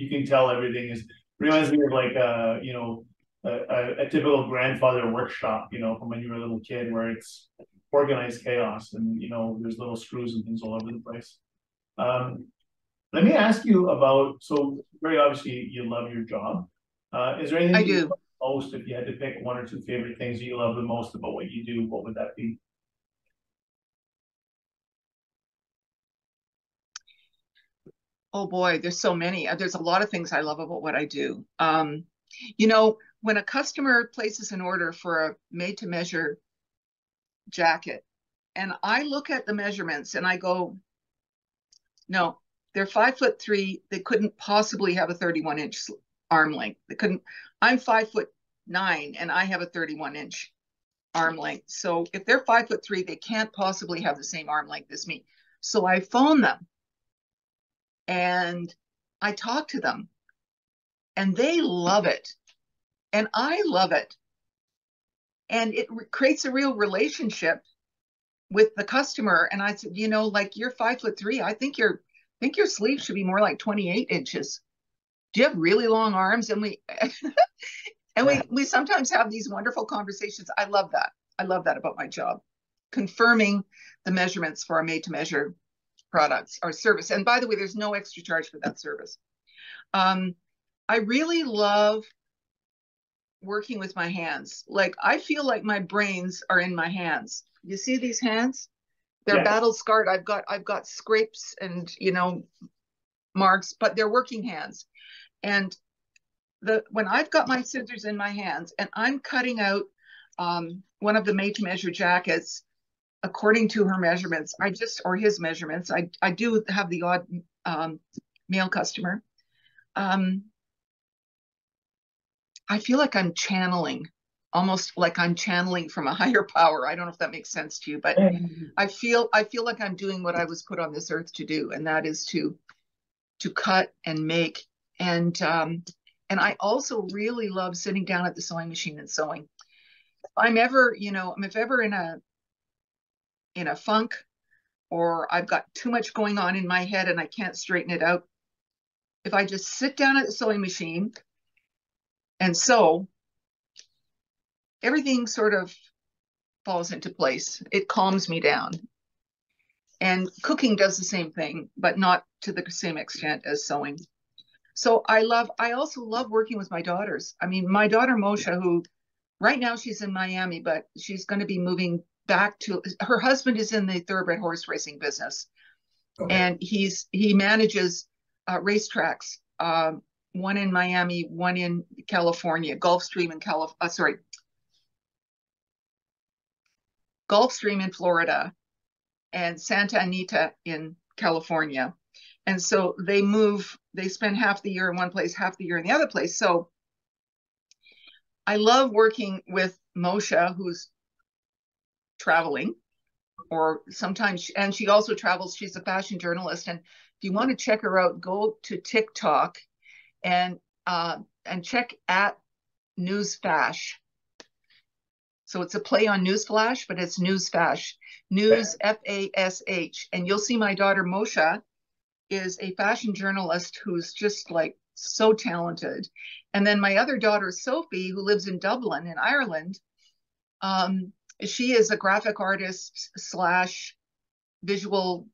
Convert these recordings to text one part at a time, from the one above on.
you can tell everything is reminds me of like a typical grandfather workshop, from when you were a little kid, where it's organized chaos and there's little screws and things all over the place. Let me ask you about, so very obviously you love your job. Is there anything I you do. love most, if you had to pick one or two favorite things that you love the most about what you do, what would that be? Oh boy, there's so many. There's a lot of things I love about what I do. When a customer places an order for a made-to-measure jacket, and I look at the measurements and I go, no, they're 5'3". They couldn't possibly have a 31-inch arm length. They couldn't. I'm 5'9" and I have a 31-inch arm length. So if they're 5'3", they can't possibly have the same arm length as me. So I phone them and I talk to them, and they love it, and I love it, and it creates a real relationship with the customer. And I said, like, you're 5'3". I think your sleeve should be more like 28 inches. Do you have really long arms? And we we sometimes have these wonderful conversations. I love that. I love that about my job, confirming the measurements for our made-to-measure products or service. And by the way, there's no extra charge for that service. I really love working with my hands. Like, I feel like my brains are in my hands. You see these hands? They're battle scarred. I've got scrapes and marks, but they're working hands. And when I've got my scissors in my hands and I'm cutting out one of the made-to-measure jackets according to her measurements, or his measurements, I do have the odd male customer. I feel like I'm channeling, almost like I'm channeling from a higher power. I don't know if that makes sense to you, but I feel like I'm doing what I was put on this earth to do, and that is to cut and make. And I also really love sitting down at the sewing machine and sewing. If I'm ever in a funk, or I've got too much going on in my head and I can't straighten it out, if I just sit down at the sewing machine and sew, everything sort of falls into place. It calms me down. And cooking does the same thing, but not to the same extent as sewing. So I also love working with my daughters. I mean, my daughter Moshe, who right now she's in Miami, but she's going to be moving back to, her husband is in the thoroughbred horse racing business. Okay. And he manages racetracks, one in Miami, one in California, Gulfstream in Florida, and Santa Anita in California. And so they spend half the year in one place, half the year in the other place. So I love working with Moshe, who's traveling, or sometimes, and she also travels. She's a fashion journalist. And if you want to check her out, go to TikTok and check at Newsfash. So it's a play on Newsflash, but it's Newsfash, News Fash. And you'll see my daughter Moshe is a fashion journalist who's just like so talented. And then my other daughter, Sophie, who lives in Dublin in Ireland, she is a graphic artist / visual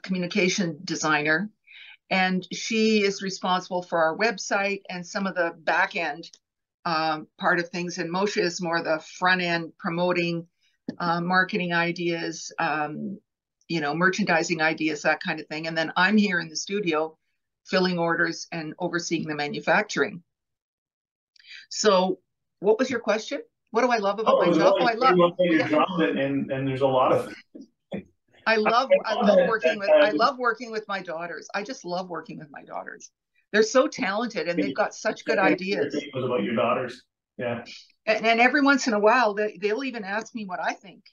communication designer. And she is responsible for our website and some of the back end part of things. And Moshe is more the front end, promoting marketing ideas, merchandising ideas, that kind of thing. And then I'm here in the studio filling orders and overseeing the manufacturing. So what was your question? What do I love about my job? I love your job, and there's a lot of I love working with my daughters. I just love working with my daughters. They're so talented and they've got such good ideas. About your daughters. Yeah. And every once in a while they'll even ask me what I think,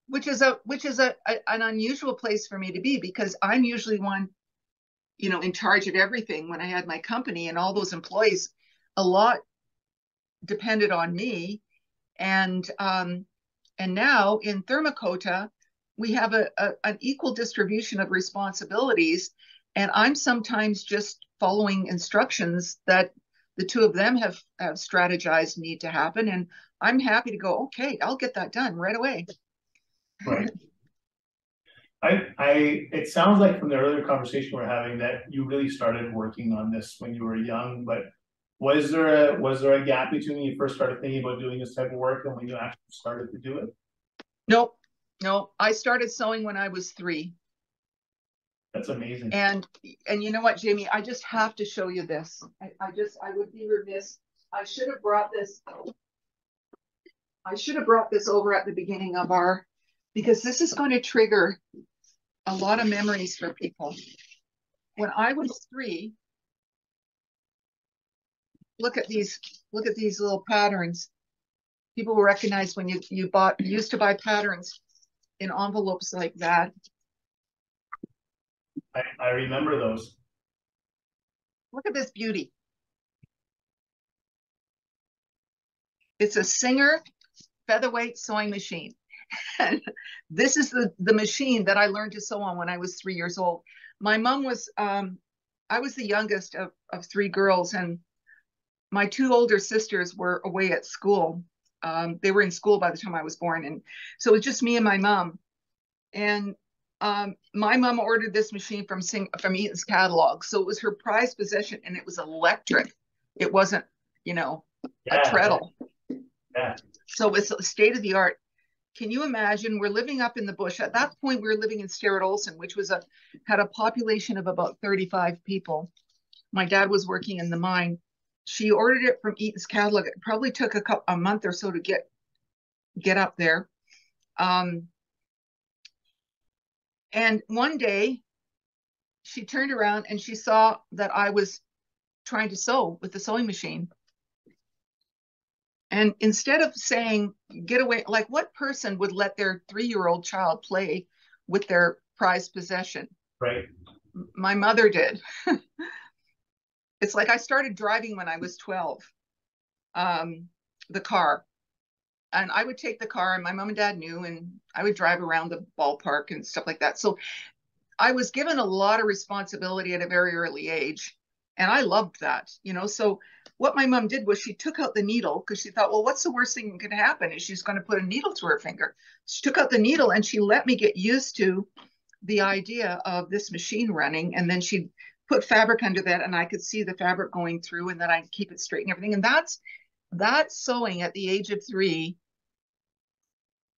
which is an unusual place for me to be, because I'm usually one, in charge of everything. When I had my company and all those employees, a lot depended on me. And now in Thermacota, we have an equal distribution of responsibilities. And I'm sometimes just following instructions that the two of them have strategized need to happen. And I'm happy to go, okay, I'll get that done right away. Right. It sounds like from the earlier conversation we're having that you really started working on this when you were young, but was there a gap between when you first started thinking about doing this type of work and when you actually started to do it? Nope. No, I started sewing when I was 3. That's amazing. And you know what, Jamie, I just have to show you this. I would be remiss. I should have brought this over at the beginning of because this is going to trigger a lot of memories for people. When I was 3, look at these little patterns. People will recognize when you used to buy patterns in envelopes like that. I remember those. Look at this beauty. It's a Singer featherweight sewing machine. And this is the machine that I learned to sew on when I was 3 years old. My mom was, I was the youngest of 3 girls, and my 2 older sisters were away at school. They were in school by the time I was born. And so it was just me and my mom. And my mom ordered this machine from Eaton's catalog. So it was her prized possession, and it was electric. It wasn't, a treadle. Yeah. So it's state of the art. Can you imagine? We're living up in the bush. At that point, we were living in Sterrett Olson, which had a population of about 35 people. My dad was working in the mine. She ordered it from Eaton's catalog. It probably took a month or so to get up there. And one day, she turned around and she saw that I was trying to sew with the sewing machine. And instead of saying, get away, like what person would let their 3-year-old child play with their prized possession? Right. My mother did. It's like I started driving when I was 12, the car. And I would take the car, and my mom and dad knew, and I would drive around the ballpark and stuff like that. So I was given a lot of responsibility at a very early age. And I loved that, So what my mom did was she took out the needle because she thought, well, what's the worst thing that can happen is she's going to put a needle through her finger. She took out the needle and she let me get used to the idea of this machine running. And then she'd put fabric under that, and I could see the fabric going through, and then I'd keep it straight and everything. And that sewing at the age of 3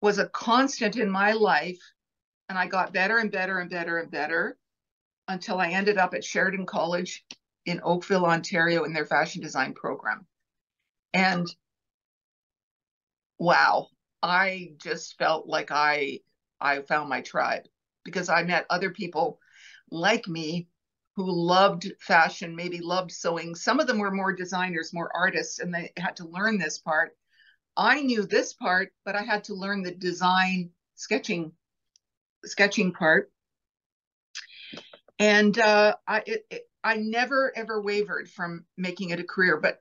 was a constant in my life. And I got better and better and better and better until I ended up at Sheridan College in Oakville, Ontario, in their fashion design program. And wow, I just felt like I found my tribe, because I met other people like me who loved fashion, maybe loved sewing. Some of them were more designers, more artists, and they had to learn this part. I knew this part, but I had to learn the design sketching part. And I never ever wavered from making it a career, but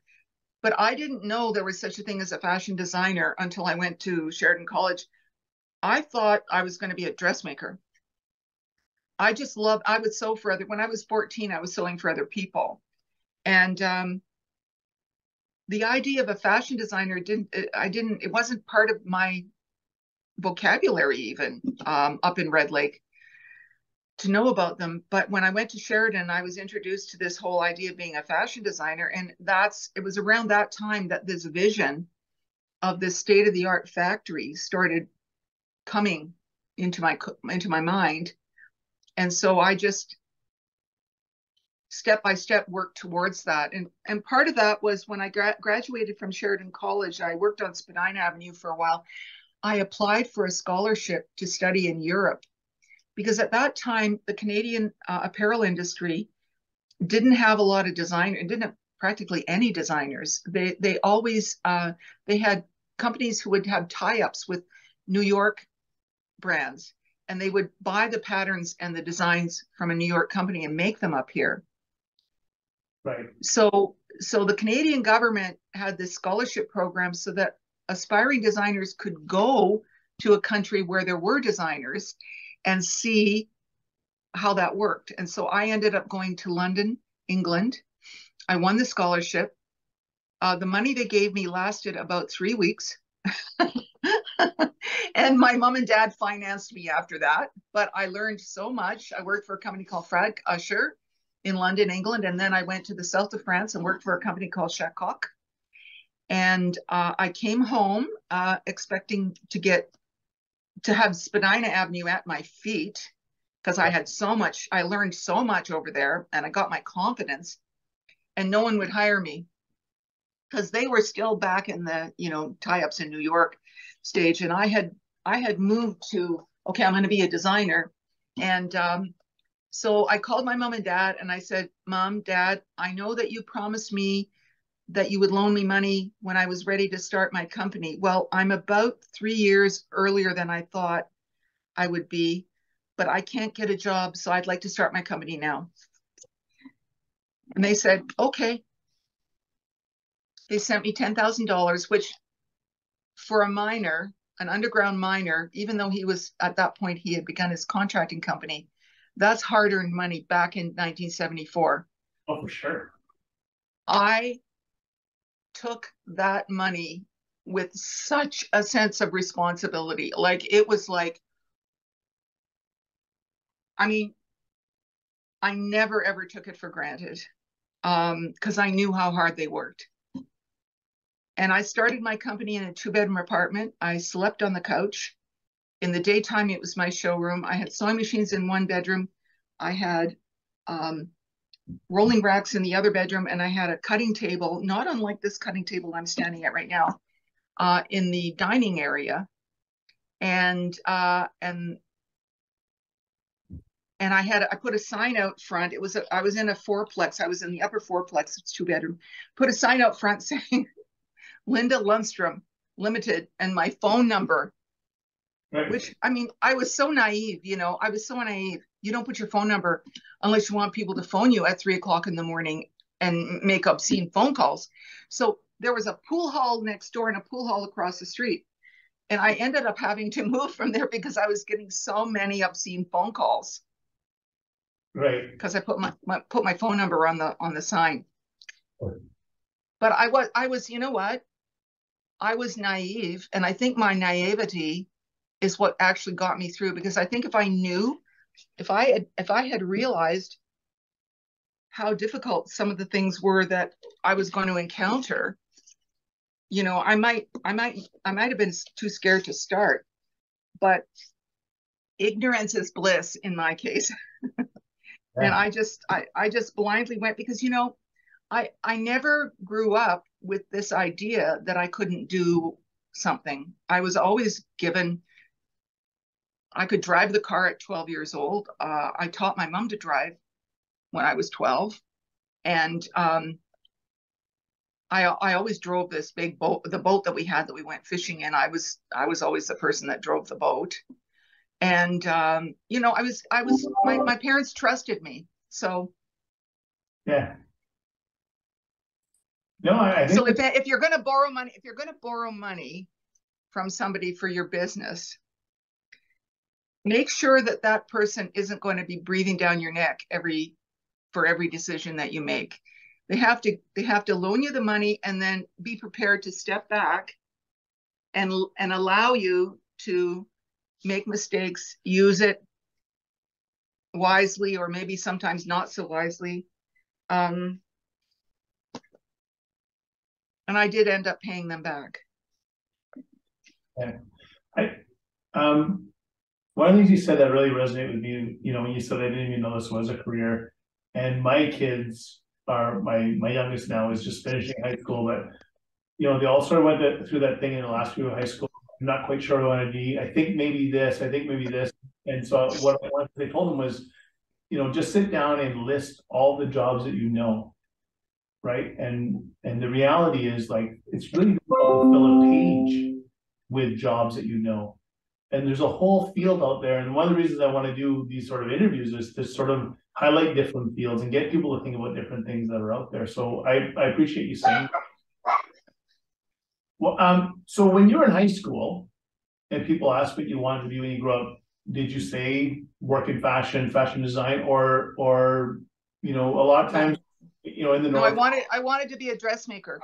I didn't know there was such a thing as a fashion designer until I went to Sheridan College. I thought I was going to be a dressmaker. I would sew for when I was 14, I was sewing for other people. And the idea of a fashion designer it wasn't part of my vocabulary even up in Red Lake to know about them. But when I went to Sheridan, I was introduced to this whole idea of being a fashion designer. And it was around that time that this vision of this state-of-the-art factory started coming into my mind. And so I just step by step worked towards that. And part of that was when I graduated from Sheridan College, I worked on Spadina Avenue for a while. I applied for a scholarship to study in Europe, because at that time, the Canadian apparel industry didn't have a lot of designers. It didn't have practically any designers. They always, they had companies who would have tie-ups with New York brands, and they would buy the patterns and the designs from a New York company and make them up here. Right. So the Canadian government had this scholarship program so that aspiring designers could go to a country where there were designers and see how that worked. And so I ended up going to London, England. I won the scholarship. The money they gave me lasted about 3 weeks. And my mom and dad financed me after that. But I learned so much. I worked for a company called Frag Usher in London, England. And then I went to the south of France and worked for a company called Chacoq. And I came home expecting to have Spadina Avenue at my feet because I learned so much over there and I got my confidence, and no one would hire me because they were still back in the, tie-ups in New York stage. And I had moved to, okay, I'm going to be a designer. And so I called my mom and dad and I said, Mom, Dad, I know that you promised me that you would loan me money when I was ready to start my company. Well, I'm about 3 years earlier than I thought I would be, but I can't get a job, so I'd like to start my company now. And they said, okay. They sent me $10,000, which for a miner, an underground miner, even though he was, at that point, he had begun his contracting company, that's hard-earned money back in 1974. Oh, for sure. I took that money with such a sense of responsibility. Like, it was like, I mean, I never ever took it for granted because I knew how hard they worked. And I started my company in a 2-bedroom apartment. I slept on the couch. In the daytime, it was my showroom. I had sewing machines in one bedroom. I had rolling racks in the other bedroom, and I had a cutting table, not unlike this cutting table I'm standing at right now, in the dining area. And I put a sign out front. I was in a fourplex. I was in the upper fourplex. It's 2-bedroom. Put a sign out front saying Linda Lundström Limited and my phone number. Right. Which, I mean, I was so naive, I was so naive. You don't put your phone number unless you want people to phone you at 3 o'clock in the morning and make obscene phone calls. So there was a pool hall next door and a pool hall across the street. And I ended up having to move from there because I was getting so many obscene phone calls. Right. Because I put my phone number on the sign. Right. But I was, you know what? I was naive, and I think my naivety is what actually got me through, because I think if I had realized how difficult some of the things were that I was going to encounter, I might have been too scared to start. But ignorance is bliss in my case. Yeah. And I just blindly went because, I never grew up with this idea that I couldn't do something. I was always given, I could drive the car at 12 years old. I taught my mom to drive when I was 12. And I always drove this big boat, the boat that we had that we went fishing in. I was always the person that drove the boat. And, my parents trusted me. So. Yeah. No, I think so if you're going to borrow money from somebody for your business, make sure that person isn't going to be breathing down your neck for every decision that you make. They have to loan you the money and then be prepared to step back and allow you to make mistakes, use it wisely or maybe sometimes not so wisely. And I did end up paying them back. Yeah. One of the things you said that really resonated with me, when you said I didn't even know this was a career. And my kids are, my youngest now is just finishing high school, but they all sort of went through that thing in the last year of high school. I'm not quite sure what I want to be. I think maybe this. And so what they told them was, just sit down and list all the jobs that you know. Right. And the reality is, like, it's really difficult to fill a page with jobs that you know. And there's a whole field out there. And one of the reasons I want to do these sort of interviews is to sort of highlight different fields and get people to think about different things that are out there. So I appreciate you saying that. Well, so when you were in high school and people asked what you wanted to be when you grew up, did you say work in fashion design, or a lot of times, in the No, north, I wanted to be a dressmaker.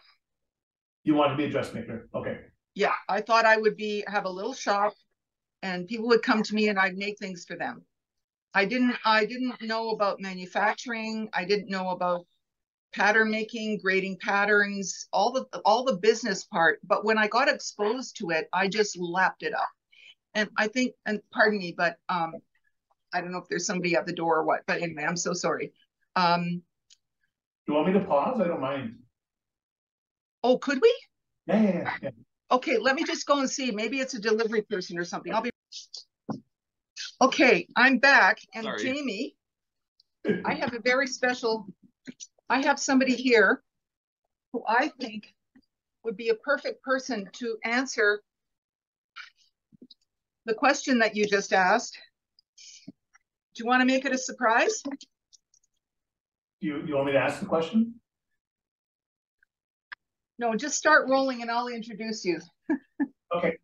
you want to be a dressmaker. Okay. Yeah, I thought I would have a little shop, and people would come to me, and I'd make things for them. I didn't know about manufacturing. I didn't know about pattern making, grading patterns, all the business part. But when I got exposed to it, I just lapped it up. And I think, and pardon me, but I don't know if there's somebody at the door or what. But anyway, I'm so sorry. Do you want me to pause? I don't mind. Oh, could we? Yeah. Okay, let me just go and see. Maybe it's a delivery person or something. I'll be. Okay, I'm back. And sorry. Jamie, I have a very special, I have somebody here who I think would be a perfect person to answer the question that you just asked. Do you want to make it a surprise? You want me to ask the question? No, just start rolling and I'll introduce you. Okay.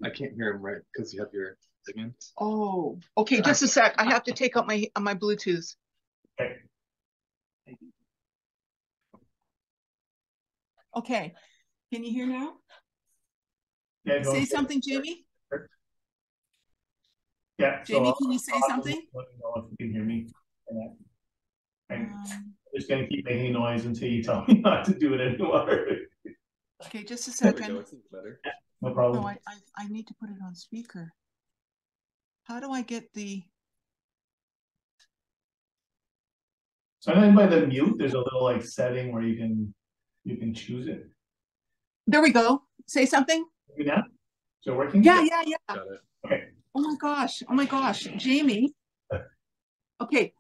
I can't hear him right because you have your thing in. Oh, okay, just a sec. I have to take out my Bluetooth. Okay. Okay. Can you hear now? Yeah, say something, Jamie. Yeah. Jamie, can you say something? Let me know if you can hear me. I'm just gonna keep making noise until you tell me not to do it anymore. Okay, just a second. There we go. It's better. No problem. No, I need to put it on speaker. How do I get the? So I think by the mute, there's a little setting where you can choose it. There we go. Say something. Maybe now? Is it working? Yeah. Got it. Okay. Oh my gosh, Jamie. Okay.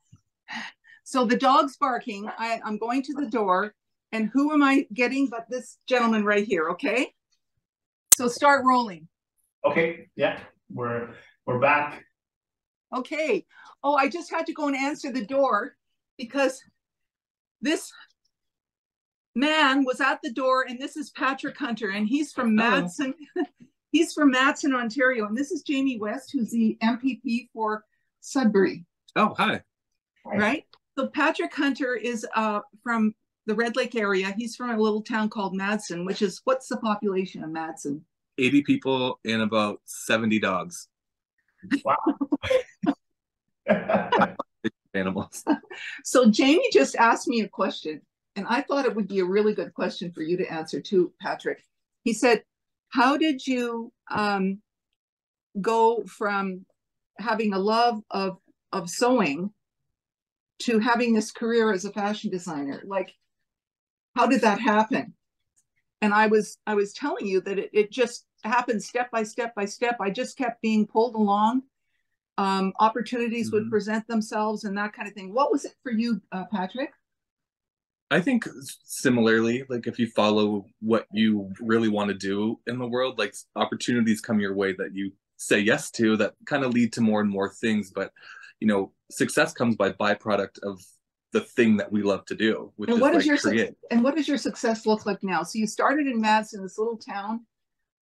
So the dog's barking. I'm going to the door, and who am I getting but this gentleman right here? Okay. So start rolling. Okay. Yeah, we're back. Okay. Oh, I just had to go and answer the door because this man was at the door, and this is Patrick Hunter, and he's from Madsen. He's from Madsen, Ontario, and this is Jamie West, who's the MPP for Sudbury. Oh, hi. Right? So Patrick Hunter is from the Red Lake area. He's from a little town called Madsen, which is, what's the population of Madsen? 80 people and about 70 dogs. Wow. Animals. So Jamie just asked me a question, and I thought it would be a really good question for you to answer too, Patrick. He said, how did you go from having a love of sewing to having this career as a fashion designer? Like, how did that happen? And I was telling you that it just happened step by step by step. I just kept being pulled along. Opportunities would present themselves and that kind of thing. What was it for you, Patrick? I think similarly, like if you follow what you really want to do in the world, like opportunities come your way that you say yes to that kind of lead to more and more things. But, success comes by byproduct of the thing that we love to do, which is like create. And what does your success look like now? So you started in Madsen, this little town,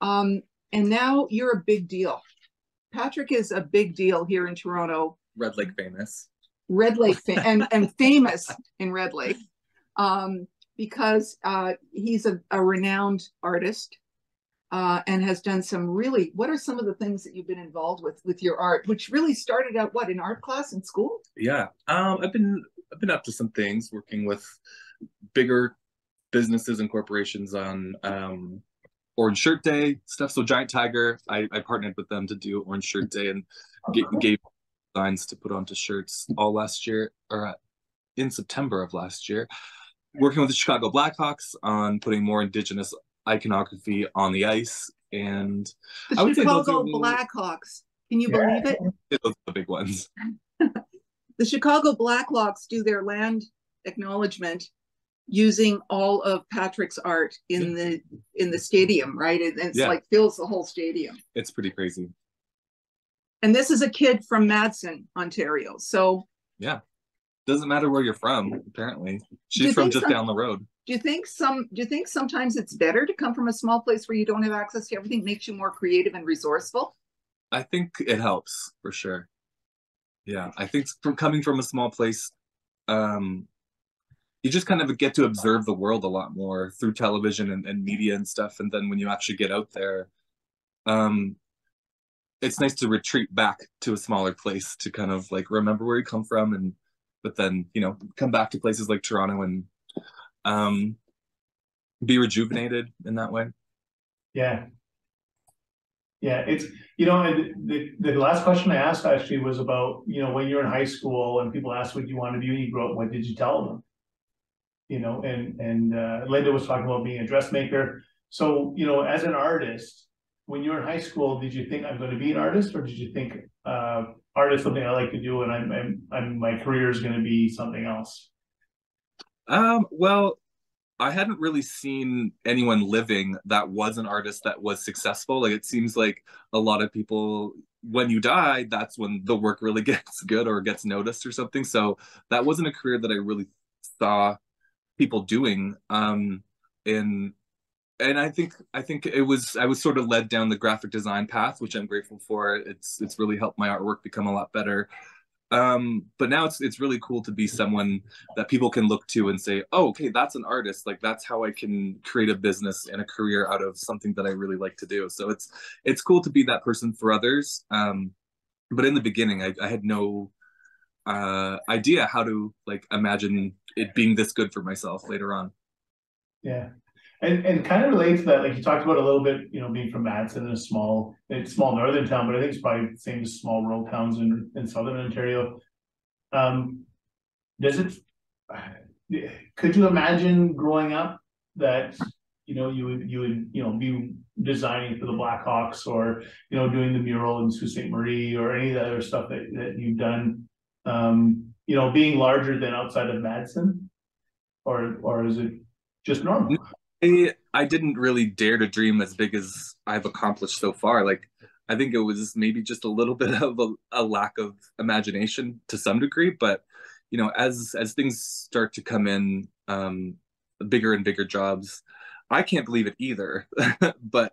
and now you're a big deal. Patrick is a big deal here in Toronto. Red Lake famous. Red Lake and famous in Red Lake. Because he's a renowned artist and has done some really, what are some of the things that you've been involved with your art, which really started out, in art class in school? Yeah. I've been up to some things working with bigger businesses and corporations on Orange Shirt Day stuff. So Giant Tiger, I partnered with them to do Orange Shirt Day and gave designs to put onto shirts all last year, or in September of last year. Working with the Chicago Blackhawks on putting more Indigenous iconography on the ice, and the Chicago Blackhawks. Can you believe it? Those are the big ones. The Chicago Blackhawks do their land acknowledgement using all of Patrick's art in the stadium, right? And it's like fills the whole stadium. It's pretty crazy. And this is a kid from Madsen, Ontario. So yeah. Doesn't matter where you're from, apparently. She's from just down the road. Do you think sometimes it's better to come from a small place where you don't have access to everything, makes you more creative and resourceful? I think it helps for sure. Yeah, I think from coming from a small place, um, you just kind of get to observe the world a lot more through television and media and stuff. And then when you actually get out there, um, it's nice to retreat back to a smaller place to kind of like remember where you come from, and but then come back to places like Toronto and um, be rejuvenated in that way. Yeah. Yeah, it's and the last question I asked actually was about when you're in high school and people ask what you want to be when you grow up, what did you tell them? And Linda was talking about being a dressmaker. So as an artist, when you're in high school, did you think I'm going to be an artist, or did you think art is something I like to do, and I'm my career is going to be something else? Well, I hadn't really seen anyone living that was an artist that was successful. Like it seems like a lot of people, when you die, that's when the work really gets good or gets noticed or something. So that wasn't a career that I really saw people doing. And I think I was sort of led down the graphic design path, which I'm grateful for. It's really helped my artwork become a lot better. But now it's really cool to be someone that people can look to and say, oh, okay, that's an artist. Like that's how I can create a business and a career out of something that I really like to do. So it's cool to be that person for others. But in the beginning, I had no idea how to like imagine it being this good for myself later on. Yeah. And kind of related to that, like you talked about a little bit, being from Madison, a small northern town, but I think it's probably the same as small rural towns in southern Ontario. Does it? Could you imagine growing up that you would be designing for the Blackhawks, or doing the mural in Sault Ste. Marie, or any of the other stuff that you've done? Being larger than outside of Madison, or is it just normal? I didn't really dare to dream as big as I've accomplished so far. Like, I think it was maybe just a little bit of a lack of imagination to some degree, but as things start to come in, bigger and bigger jobs, I can't believe it either. But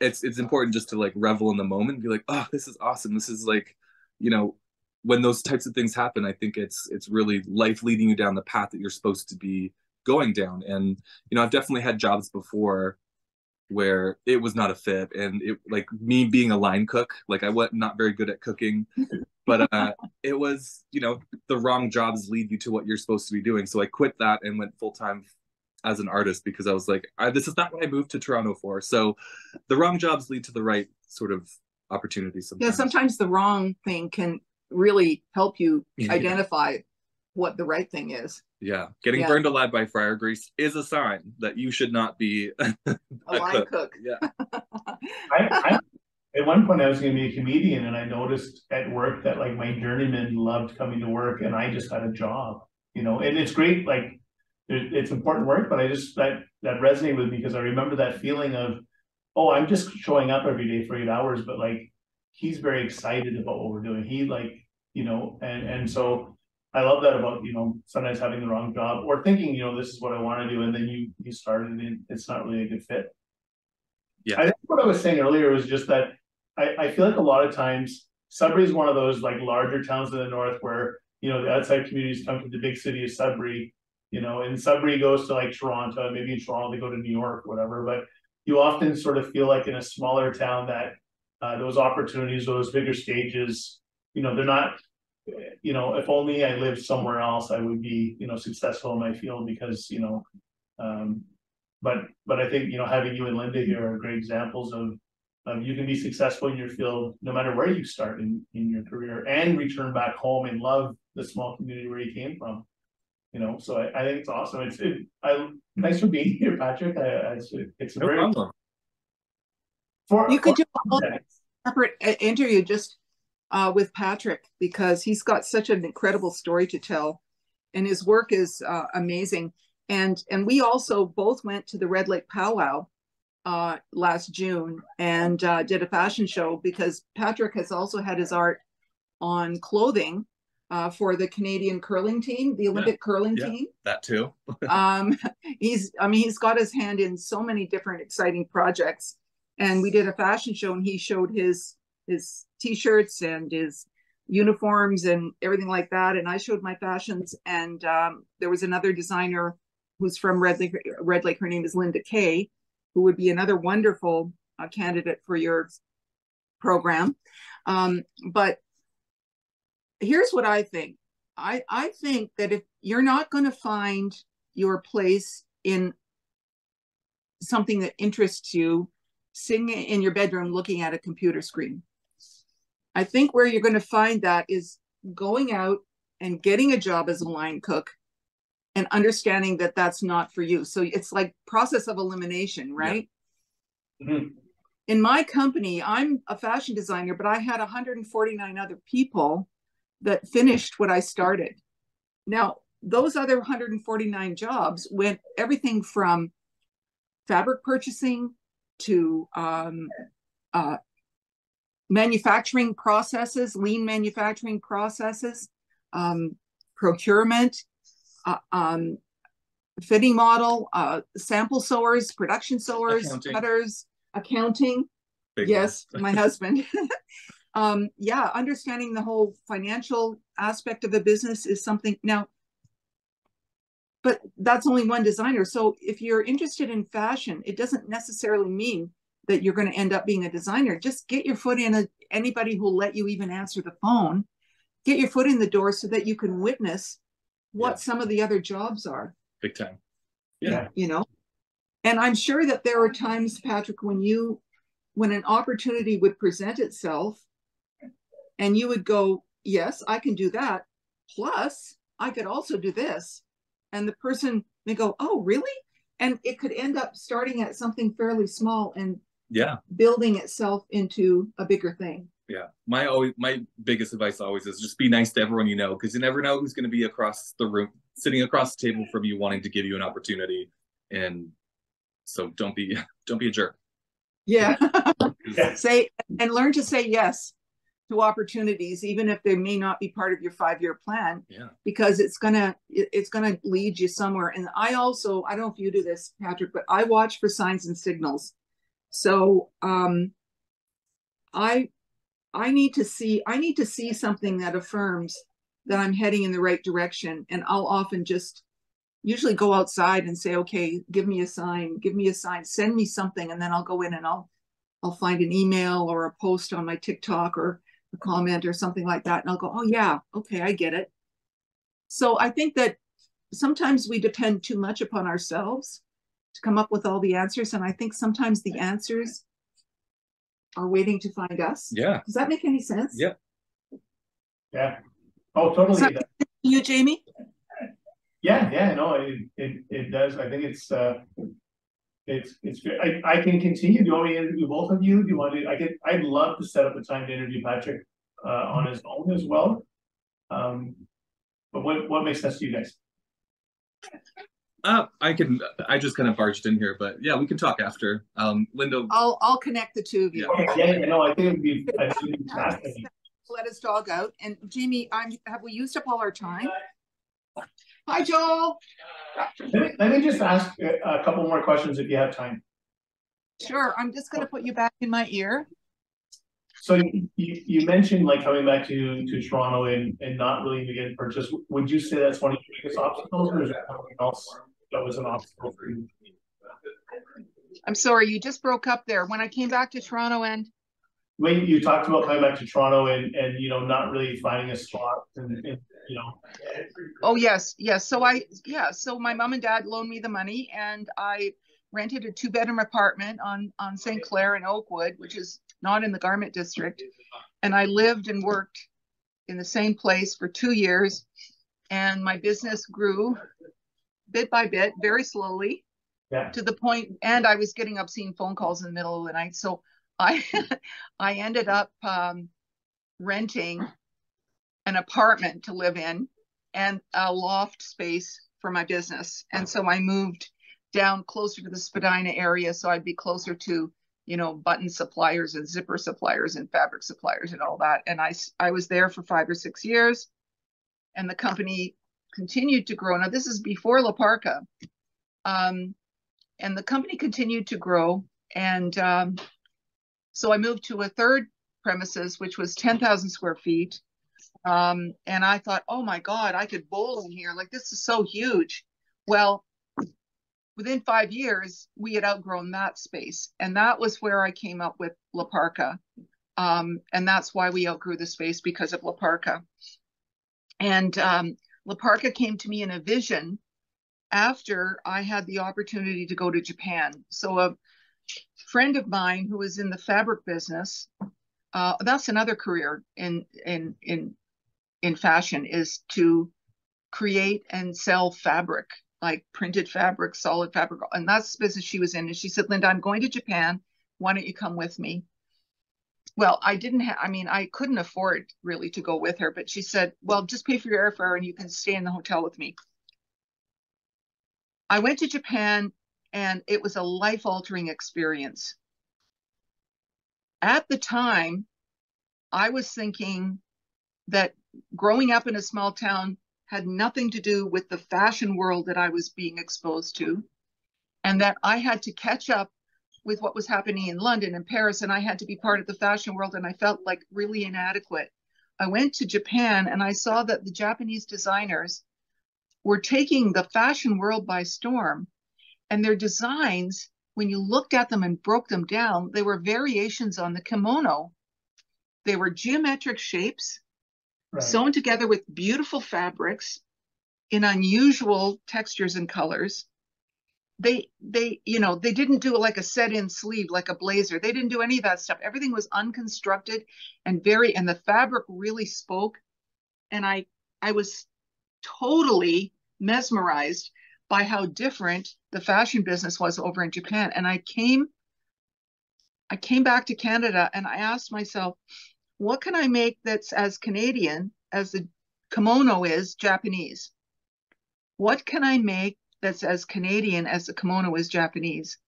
it's important just to like revel in the moment and be like, oh, this is awesome. This is like, you know, when those types of things happen, I think it's really life leading you down the path that you're supposed to be going down. And I've definitely had jobs before where it was not a fit, and it like me being a line cook, like I was not very good at cooking, but it was the wrong jobs lead you to what you're supposed to be doing. So I quit that and went full time as an artist because I was like, this is not what I moved to Toronto for. So the wrong jobs lead to the right sort of opportunities sometimes. Yeah, sometimes the wrong thing can really help you identify what the right thing is. Yeah, getting burned alive by fryer grease is a sign that you should not be a line cook. Yeah. At one point I was going to be a comedian, and I noticed at work that like my journeyman loved coming to work, and I just had a job, and it's great. Like it's important work, but I just, that resonated with me because I remember that feeling of, oh, I'm just showing up every day for 8 hours, but like, he's very excited about what we're doing. He like, and so I love that about, sometimes having the wrong job or thinking, this is what I want to do. And then you started and it's not really a good fit. Yeah. I think what I was saying earlier was just that I feel like a lot of times Sudbury is one of those like larger towns in the north where, the outside communities come to the big city of Sudbury, and Sudbury goes to like Toronto, maybe in Toronto they go to New York, whatever. But you often sort of feel like in a smaller town that those opportunities, those bigger stages, they're not, if only I lived somewhere else, I would be, successful in my field because, but I think, having you and Linda here are great examples of you can be successful in your field no matter where you start in your career, and return back home and love the small community where you came from. So I think it's awesome. Nice for being here, Patrick. It's No very problem. You could do a whole separate interview just with Patrick, because he's got such an incredible story to tell, and his work is amazing. And we also both went to the Red Lake Powwow last June and did a fashion show, because Patrick has also had his art on clothing for the Canadian curling team, the Olympic curling team. That too. He's got his hand in so many different exciting projects. And we did a fashion show, and he showed his his t-shirts and his uniforms and everything like that. And I showed my fashions. And there was another designer who's from Red Lake. Her name is Linda Kay, who would be another wonderful candidate for your program. But here's what I think. I think that if you're not going to find your place in something that interests you, sitting in your bedroom looking at a computer screen, I think where you're going to find that is going out and getting a job as a line cook and understanding that that's not for you. So it's like process of elimination, right? Yeah. Mm-hmm. In my company, I'm a fashion designer, but I had 149 other people that finished what I started. Now, those other 149 jobs went everything from fabric purchasing to manufacturing processes, lean manufacturing processes, procurement, fitting model, sample sewers, production sewers, cutters, accounting. Big yes, my husband. Yeah, understanding the whole financial aspect of the business is something now, but that's only one designer. So if you're interested in fashion, it doesn't necessarily mean that you're going to end up being a designer. Just get your foot in. Anybody who'll let you even answer the phone, get your foot in the door so that you can witness what some of the other jobs are. Big time. Yeah. You know, and I'm sure that there are times, Patrick, when an opportunity would present itself and you would go, yes, I can do that. Plus, I could also do this. And the person may go, oh, really? And it could end up starting at something fairly small and building itself into a bigger thing. Yeah. My biggest advice always is just be nice to everyone you know, because you never know who's going to be across the room, sitting across the table from you, wanting to give you an opportunity. And so don't be a jerk. Yeah. Say and learn to say yes to opportunities, even if they may not be part of your 5-year plan. Yeah. Because it's gonna lead you somewhere. And I don't know if you do this, Patrick, but I watch for signs and signals. So I need to see something that affirms that I'm heading in the right direction. And I'll often just usually go outside and say, okay, give me a sign, send me something. And then I'll go in and I'll find an email or a post on my TikTok or a comment or something like that. And I'll go, oh yeah, okay, I get it. So I think that sometimes we depend too much upon ourselves to come up with all the answers. And I think sometimes the answers are waiting to find us. Yeah. Does that make any sense? Yeah. Yeah. Oh, totally. You, Jamie? Yeah, no, it does. I think it's good. I can continue. Do you want me to interview both of you? Do you want to? I'd love to set up a time to interview Patrick on his own as well. But what makes sense to you guys? I just kind of barged in here, but yeah, we can talk after. Linda, I'll connect the two of you. Okay, no, I think it'd be fascinating. Let his dog out. And Jamie, have we used up all our time? Hi, Joel. Let me just ask a couple more questions if you have time. Sure. I'm just going to put you back in my ear. So you mentioned like coming back to Toronto and not really getting purchased. Would you say that's one of your biggest obstacles, or is there something else that was an obstacle for you? I'm sorry, you just broke up there. When I came back to Toronto and when you talked about coming back to Toronto and not really finding a spot and Oh yes. So my mom and dad loaned me the money and I rented a 2-bedroom apartment on St. Clair in Oakwood, which is not in the garment district. And I lived and worked in the same place for 2 years. And my business grew bit by bit, very slowly, to the point, and I was getting obscene phone calls in the middle of the night. So I ended up renting an apartment to live in and a loft space for my business. And so I moved down closer to the Spadina area so I'd be closer to, button suppliers and zipper suppliers and fabric suppliers and all that. And I was there for 5 or 6 years and the company continued to grow. Now this is before La Parka. And the company continued to grow. And so I moved to a third premises, which was 10,000 square feet. And I thought, oh my God, I could bowl in here. Like, this is so huge. Well, within 5 years, we had outgrown that space. And that was where I came up with La Parka. And that's why we outgrew the space, because of La Parka. And La Parka came to me in a vision after I had the opportunity to go to Japan. So a friend of mine who was in the fabric business, that's another career in fashion, is to create and sell fabric, like printed fabric, solid fabric. And that's the business she was in. And she said, Linda, I'm going to Japan. Why don't you come with me? Well, I couldn't afford really to go with her, but she said, well, just pay for your airfare and you can stay in the hotel with me. I went to Japan and it was a life-altering experience. At the time, I was thinking that growing up in a small town had nothing to do with the fashion world that I was being exposed to, and that I had to catch up with what was happening in London and Paris, and I had to be part of the fashion world, and I felt like really inadequate. I went to Japan and I saw that the Japanese designers were taking the fashion world by storm, and their designs, when you looked at them and broke them down, they were variations on the kimono. They were geometric shapes, right, sewn together with beautiful fabrics in unusual textures and colors. They didn't do like a set-in sleeve, like a blazer. They didn't do any of that stuff. Everything was unconstructed and the fabric really spoke. And I was totally mesmerized by how different the fashion business was over in Japan. And I came back to Canada and I asked myself, what can I make that's as Canadian as the kimono is Japanese? What can I make that's as Canadian as the kimono is Japanese?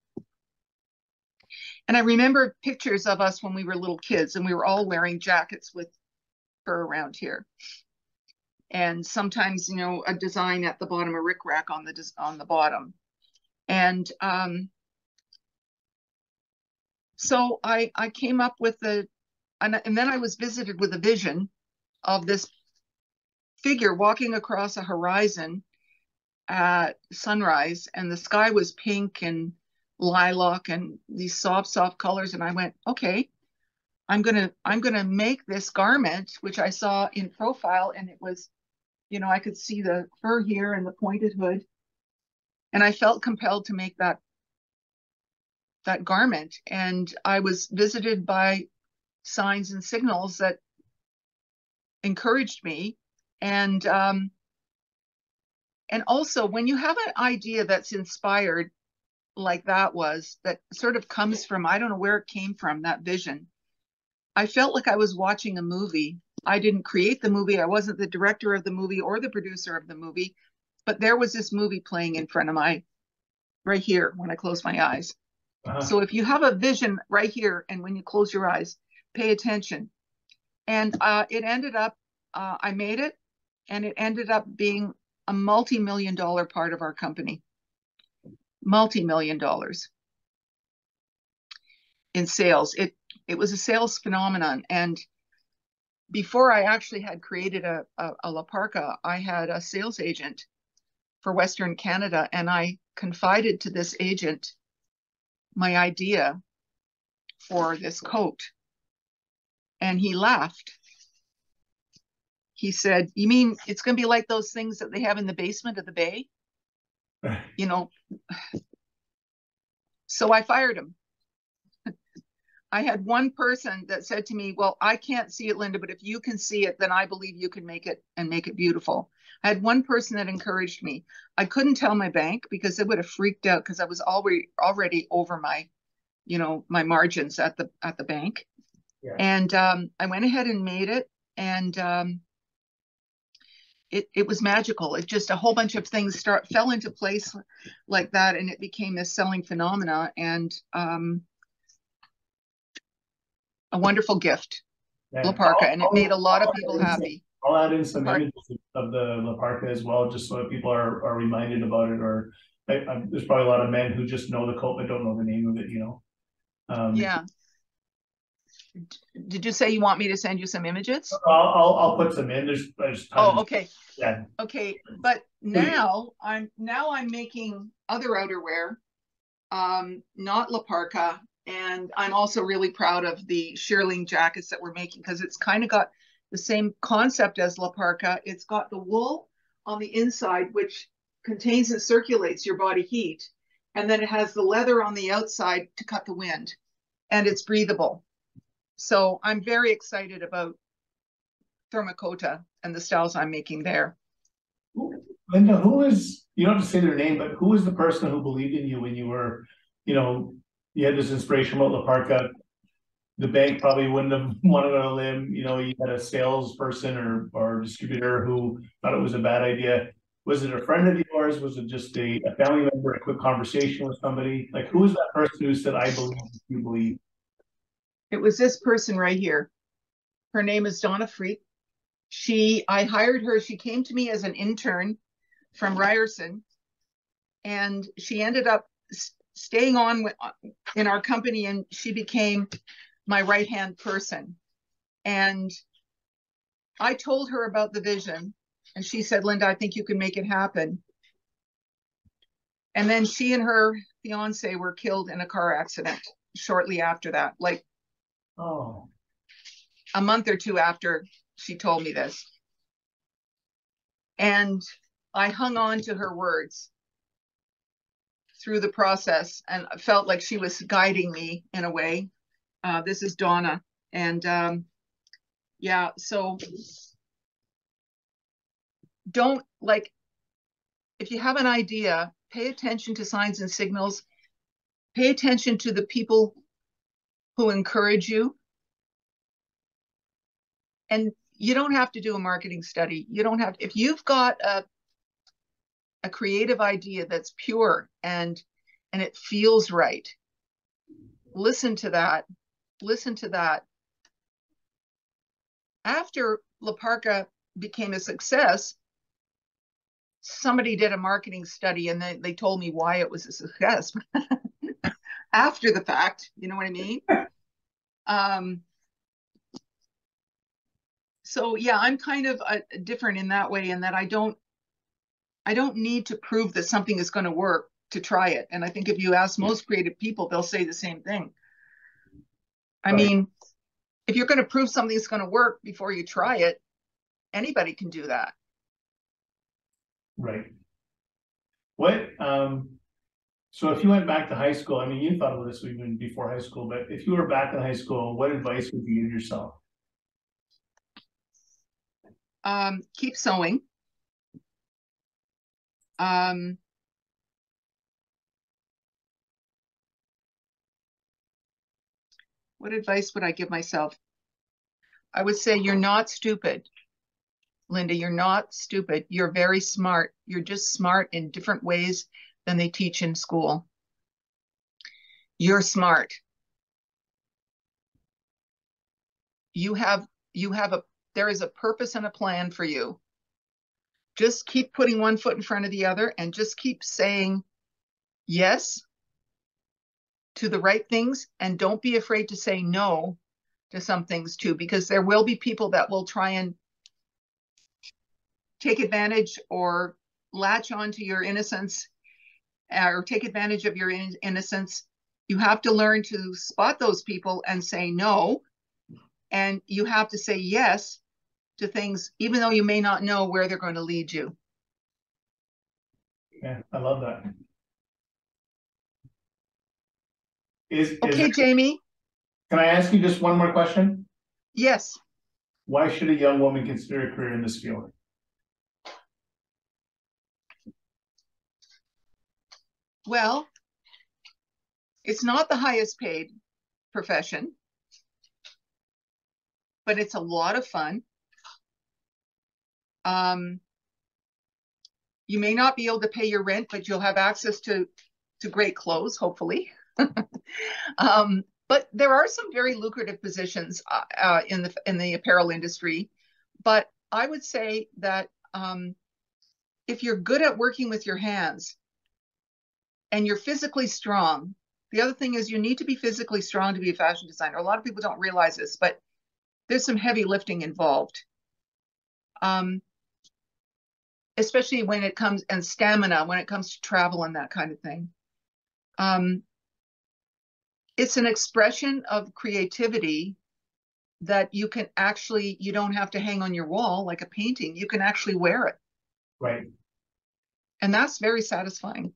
And I remember pictures of us when we were little kids and we were all wearing jackets with fur around here. And sometimes, a design at the bottom, a rickrack on the bottom. And so I came up with and then I was visited with a vision of this figure walking across a horizon at sunrise, and the sky was pink and lilac and these soft colors. And I went, okay, I'm gonna make this garment, which I saw in profile, and it was, I could see the fur here and the pointed hood, and I felt compelled to make that garment. And I was visited by signs and signals that encouraged me. And also, when you have an idea that's inspired like that sort of comes from, I don't know where it came from, that vision, I felt like I was watching a movie. I didn't create the movie. I wasn't the director of the movie or the producer of the movie, but there was this movie playing in front of right here when I close my eyes. So if you have a vision right here, and when you close your eyes, pay attention. And it ended up, I made it, and it ended up being a multi-million-dollar part of our company. Multi-million dollars in sales. It was a sales phenomenon. And before I actually had created a La Parka, I had a sales agent for Western Canada, and I confided to this agent my idea for this coat. And he laughed. He said, you mean it's going to be like those things that they have in the basement of the Bay? So I fired him. I had one person that said to me, well, I can't see it, Linda, but if you can see it, then I believe you can make it and make it beautiful. I had one person that encouraged me. I couldn't tell my bank because they would have freaked out, because I was already over my, my margins at the bank. Yeah. And I went ahead and made it, and it was magical. It just, a whole bunch of things fell into place like that, and it became this selling phenomena, and a wonderful gift, La Parka, and it made a lot of people happy. I'll add in some images of the La Parka as well, just so people are reminded about it. Or there's probably a lot of men who just know the coat but don't know the name of it, Yeah. Did you say you want me to send you some images? I'll put some in. There's tons. Oh, okay. Yeah. Okay, but now I'm making other outerwear, not La Parka, and I'm also really proud of the shearling jackets that we're making because it's kind of got the same concept as La Parka. It's got the wool on the inside, which contains and circulates your body heat, and then it has the leather on the outside to cut the wind, and it's breathable. So I'm very excited about Thermacota and the styles I'm making there. Linda, you don't have to say their name, but who was the person who believed in you when you were, you had this inspiration about La Parka? The bank probably wouldn't have wanted to limb, you had a salesperson or distributor who thought it was a bad idea. Was it a friend of yours? Was it just a family member, a quick conversation with somebody? Like, who was that person who said, I believe, you believe? It was this person right here. Her name is Donna Freak. I hired her. She came to me as an intern from Ryerson, and she ended up staying on in our company, and she became my right-hand person. And I told her about the vision, and she said, Linda, I think you can make it happen. And then she and her fiance were killed in a car accident shortly after that, like a month or two after she told me this. And I hung on to her words through the process and felt like she was guiding me in a way. This is Donna. And yeah, so if you have an idea, pay attention to signs and signals, pay attention to the people who encourage you. And you don't have to do a marketing study. You don't have, if you've got a creative idea that's pure and it feels right, listen to that. After La Parka became a success, somebody did a marketing study and they told me why it was a success after the fact, you know what I mean? So yeah, I'm kind of different in that way, in that I don't need to prove that something is going to work to try it. And I think if you ask most creative people, they'll say the same thing. I mean, if you're going to prove something's going to work before you try it, anybody can do that. Right. What, so if you went back to high school, I mean, you thought of this even before high school, but if you were back in high school, what advice would you give yourself? Keep sewing. What advice would I give myself? I would say you're not stupid. Linda, you're not stupid. You're very smart. You're just smart in different ways than they teach in school. You're smart. There is a purpose and a plan for you. Just keep putting one foot in front of the other and just keep saying yes to the right things, and don't be afraid to say no to some things too, because there will be people that will try and take advantage or latch onto your innocence or take advantage of your innocence. You have to learn to spot those people and say no, and you have to say yes to things, even though you may not know where they're going to lead you. Yeah, I love that. Okay, Jamie. Can I ask you just one more question? Yes. Why should a young woman consider a career in this field? Well, it's not the highest paid profession, but it's a lot of fun. You may not be able to pay your rent, but you'll have access to great clothes, hopefully. But there are some very lucrative positions in the apparel industry. But I would say that if you're good at working with your hands and you're physically strong, The other thing is you need to be physically strong to be a fashion designer. A lot of people don't realize this, but there's some heavy lifting involved. Especially when it comes, and stamina, when it comes to travel and that kind of thing. It's an expression of creativity that you can actually, you don't have to hang on your wall like a painting. You can actually wear it. Right. And that's very satisfying.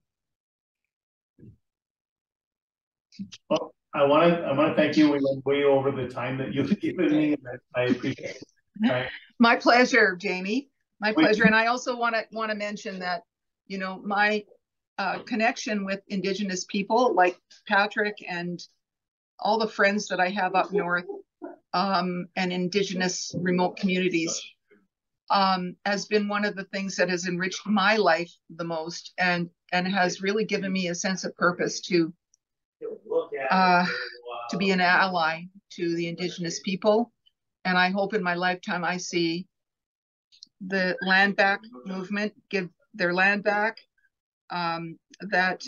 Well, I want to thank you. We went way over the time that you've given me. I appreciate it. My pleasure, Jamie. My pleasure. And I also want to mention that, you know, my connection with Indigenous people like Patrick and all the friends that I have up north, and Indigenous remote communities, has been one of the things that has enriched my life the most, and has really given me a sense of purpose to be an ally to the Indigenous people. And I hope in my lifetime I see the land back movement give their land back, that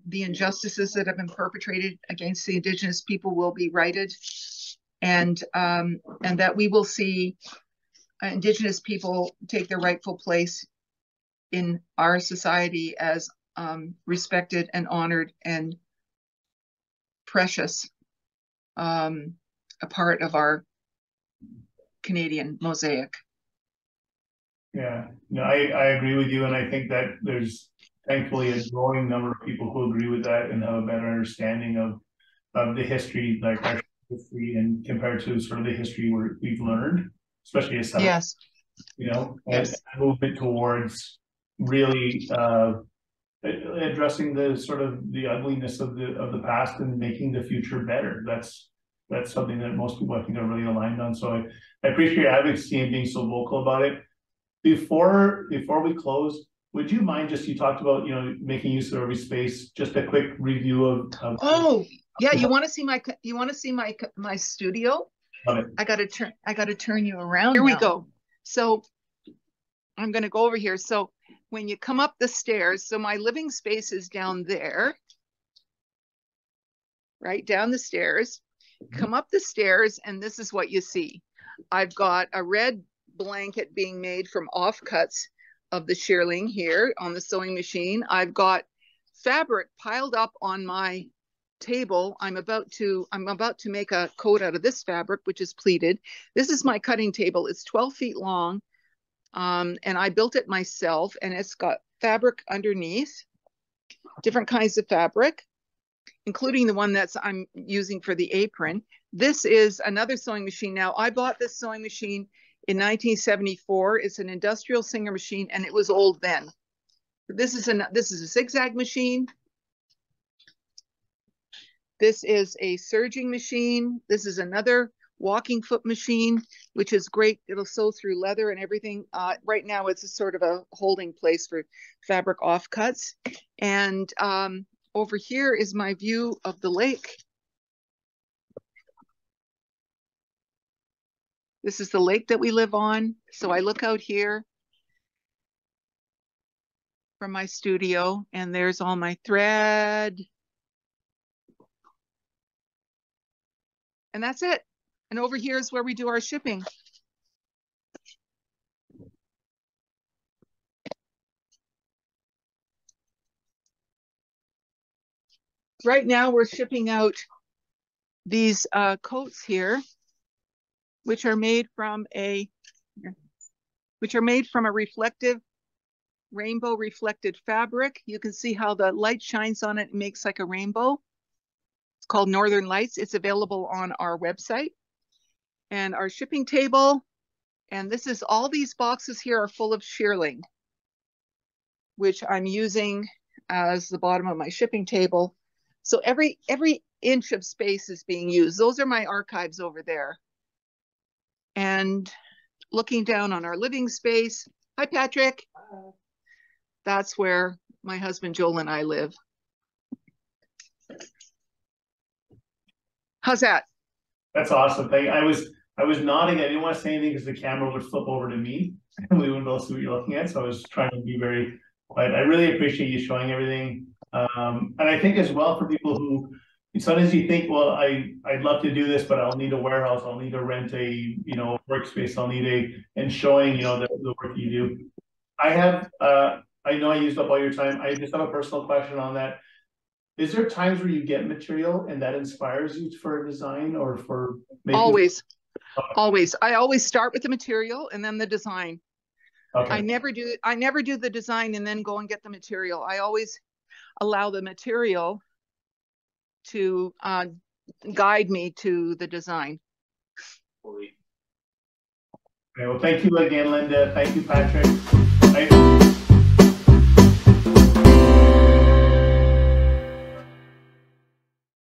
the injustices that have been perpetrated against the Indigenous people will be righted, and that we will see Indigenous people take their rightful place in our society as respected and honored and precious, a part of our Canadian mosaic. Yeah, no, I agree with you, and I think that there's thankfully a growing number of people who agree with that and have a better understanding of the history, like our history, and compared to sort of the history we've learned, especially as South, yes, you know, yes, and movement towards really addressing the sort of the ugliness of the past and making the future better. That's something that most people I think are really aligned on. So I appreciate your advocacy and being so vocal about it. Before we close, would you mind, just, you talked about, you know, making use of every space, just a quick review of oh yeah, you want to see my studio? it. I got to turn you around. Here we go. So I'm going to go over here. So when you come up the stairs, so my living space is down there, right down the stairs. Come up the stairs, and this is what you see. I've got a red blanket being made from offcuts of the shearling here on the sewing machine. I've got fabric piled up on my table. I'm about to make a coat out of this fabric, which is pleated. This is my cutting table. It's 12 feet long, and I built it myself, and it's got fabric underneath, different kinds of fabric, including the one that's I'm using for the apron. This is another sewing machine. Now, I bought this sewing machine in 1974. It's an industrial Singer machine, and it was old then. This is a zigzag machine. This is a serging machine. This is another walking foot machine, which is great. It'll sew through leather and everything. Right now, it's a sort of a holding place for fabric offcuts. And over here is my view of the lake. This is the lake that we live on. So I look out here from my studio, and there's all my thread. And that's it. And over here is where we do our shipping. Right now we're shipping out these coats here, which are made from a reflective, rainbow reflected fabric. You can see how the light shines on it and makes like a rainbow. It's called Northern Lights. It's available on our website. And our shipping table, and this is, all these boxes here are full of shearling, which I'm using as the bottom of my shipping table. So every inch of space is being used. Those are my archives over there. And looking down on our living space, hi Patrick. That's where my husband Joel and I live. How's that? That's awesome. Thank you. I was nodding. I didn't want to say anything because the camera would flip over to me and we wouldn't be able to see what you're looking at. So I was trying to be very quiet. I really appreciate you showing everything. And I think as well, for people who sometimes you think, well, I'd love to do this, but I'll need a warehouse, I'll need to rent a, you know, workspace, I'll need and showing, you know, the work you do. I know I used up all your time. I just have a personal question on that. Is there times where you get material and that inspires you for a design or for making? Always. I always start with the material and then the design. Okay. I never do the design and then go and get the material. I always allow the material to guide me to the design. Okay, well, thank you again, Linda. Thank you, Patrick.